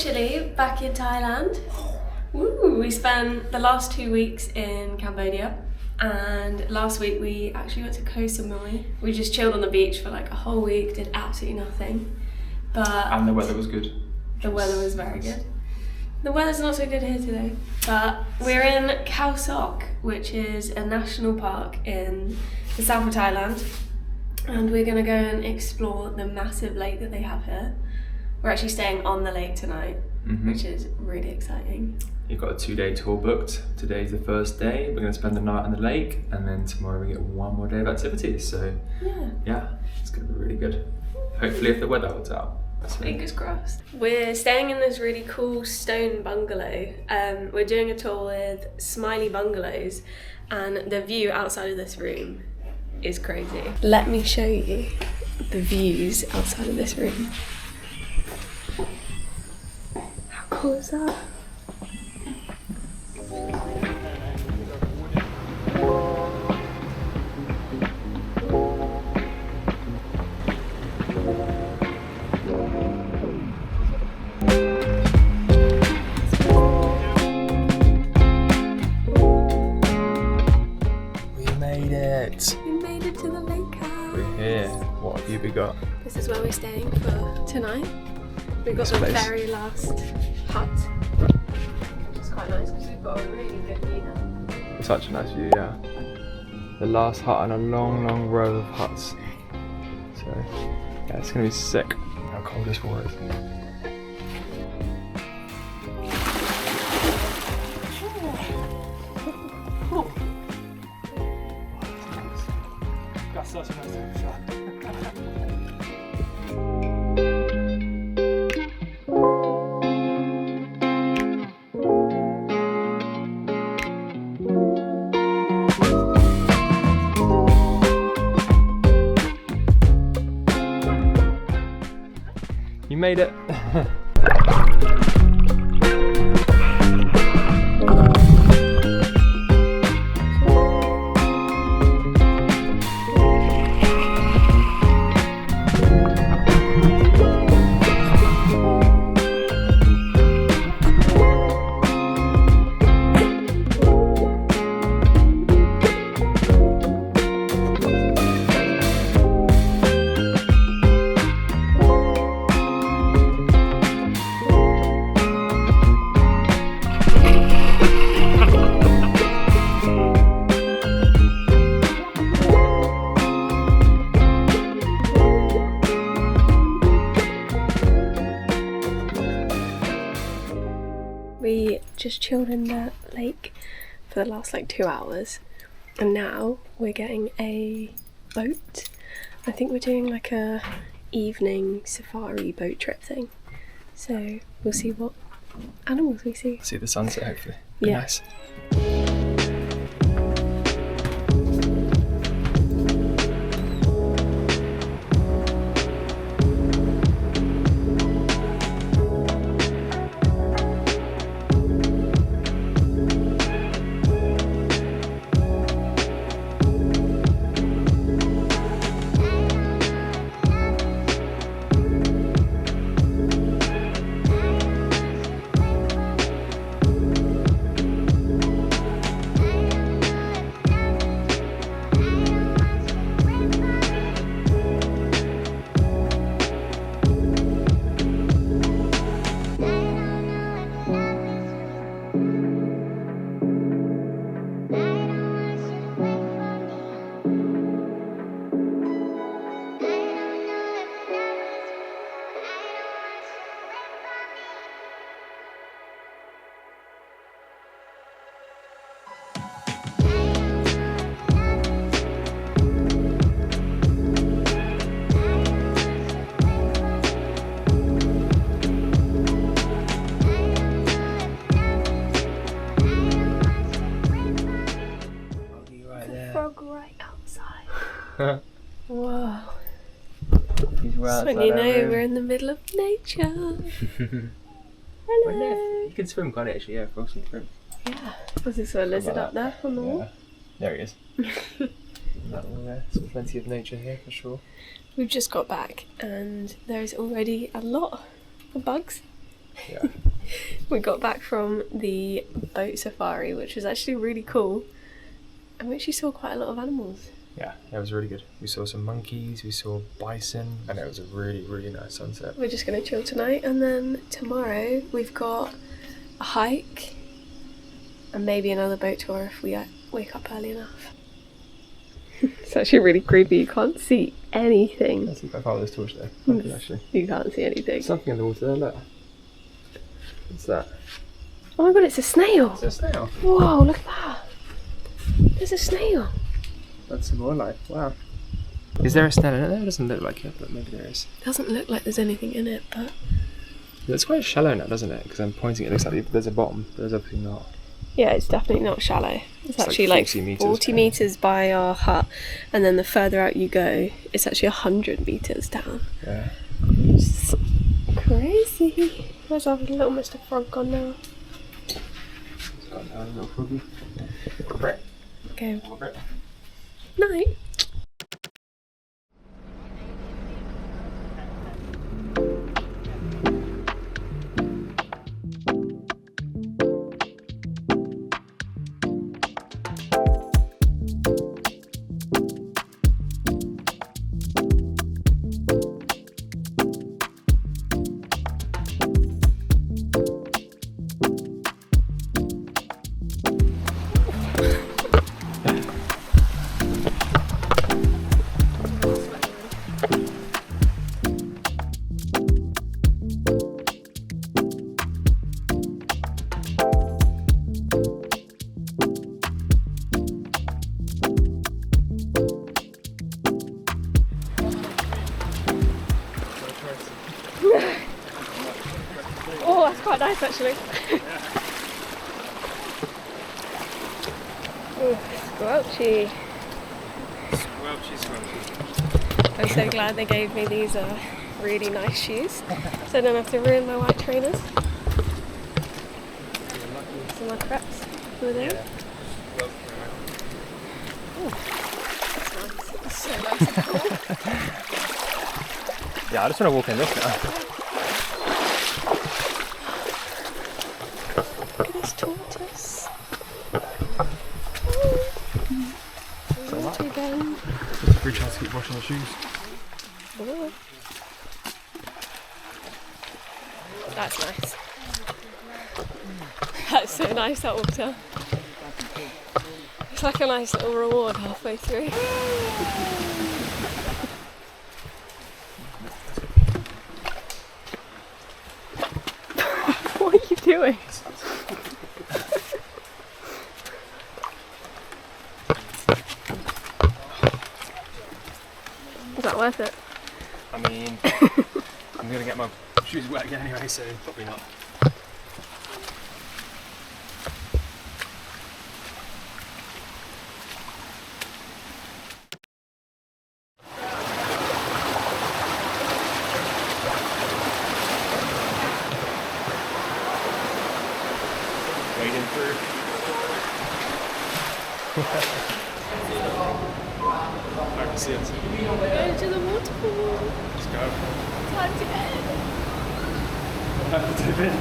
officially back in Thailand. Woo! We spent the last 2 weeks in Cambodia, and last week we actually went to Koh Samui. We just chilled on the beach for like a whole week, did absolutely nothing. And the weather was good. The weather was very good. The weather's not so good here today, but we're in Khao Sok, which is a national park in the south of Thailand, and we're going to go and explore the massive lake that they have here. We're actually staying on the lake tonight, which is really exciting. You've got a 2-day tour booked. Today's the first day. We're going to spend the night on the lake, and then tomorrow we get 1 more day of activities. So yeah, it's going to be really good. Hopefully if the weather holds out. Fingers crossed. We're staying in this really cool stone bungalow. We're doing a tour with Smiley Bungalows, and the view outside of this room is crazy. Let me show you the views outside of this room. How cool is that? We made it to the lake house. We're here. What view we got? This is where we're staying for tonight. We've got the very last hut, which is quite nice because we've got a really good view now. Such a nice view, yeah. The last hut and a long, long row of huts. So, yeah, it's gonna be sick. How cold this water is. That's such a nice shot. You made it. We just chilled in the lake for the last like 2 hours, and now we're getting a boat. I think we're doing like a evening safari boat trip thing. So we'll see what animals we see. See the sunset hopefully. Be nice. Whoa. He's right when you know we're in the middle of nature. Hello. You can swim, can't you, actually? Yeah, frogs can swim. Yeah. Was there a lizard up there on the wall? Yeah. There he is. There's plenty of nature here for sure. We've just got back and there is already a lot of bugs Yeah. We got back from the boat safari, which was actually really cool, and we actually saw quite a lot of animals. Yeah, it was really good. We saw some monkeys, we saw bison, and it was a really, really nice sunset. We're just going to chill tonight, and then tomorrow we've got a hike and maybe another boat tour if we wake up early enough. It's actually really creepy. You can't see anything. Let's see if I follow this torch though. Actually. You can't see anything. Something in the water there, look. What's that? Oh my god, it's a snail! It's a snail. Whoa, look at that! There's a snail! That's some more life. Wow. Is there a snail in it there? It doesn't look like it, but maybe there is. It doesn't look like there's anything in it, but... It's quite shallow now, doesn't it? Because I'm pointing, it looks like there's a bottom, but there's obviously not. Yeah, it's definitely not shallow. It's actually like 40 metres by our hut, and then the further out you go, it's actually 100 metres down. Yeah. It's crazy. Where's our little Mr. Frog gone now? It's gone down a little froggy. Okay. Night. Oh, that's quite nice actually. Oh, squelchy. Squelchy. I'm so glad they gave me these really nice shoes, so I don't have to ruin my white trainers. Some more crepes over there. Oh, that's nice. That's so nice and cool. Yeah, I just want to walk in this now. Look at this tortoise. Oh, again. It's a free chance to keep washing the shoes. Oh. That's nice. That's so nice, that water. It's like a nice little reward halfway through. What are you doing? Is that worth it? I mean, I'm going to get my shoes wet again anyway, so probably not. Wading through. I can see it. Go to the waterfall. Let's go. Time to get in. We'll have to dip in.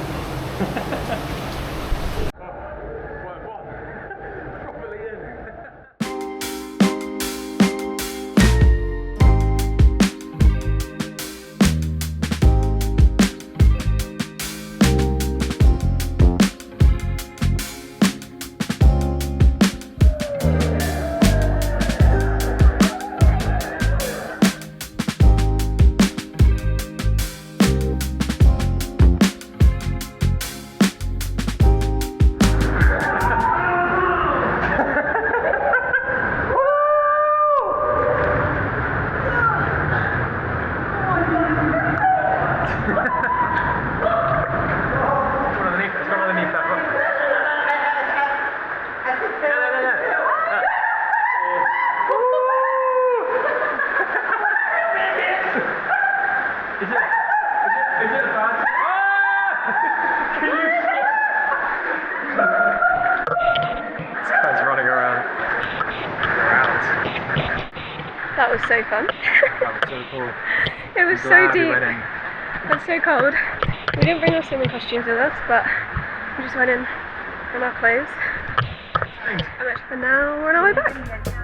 That was so fun. That was so cool. It was so deep. And so cold. We didn't bring our swimming costumes with us, but we just went in our clothes. And now we're on our way back.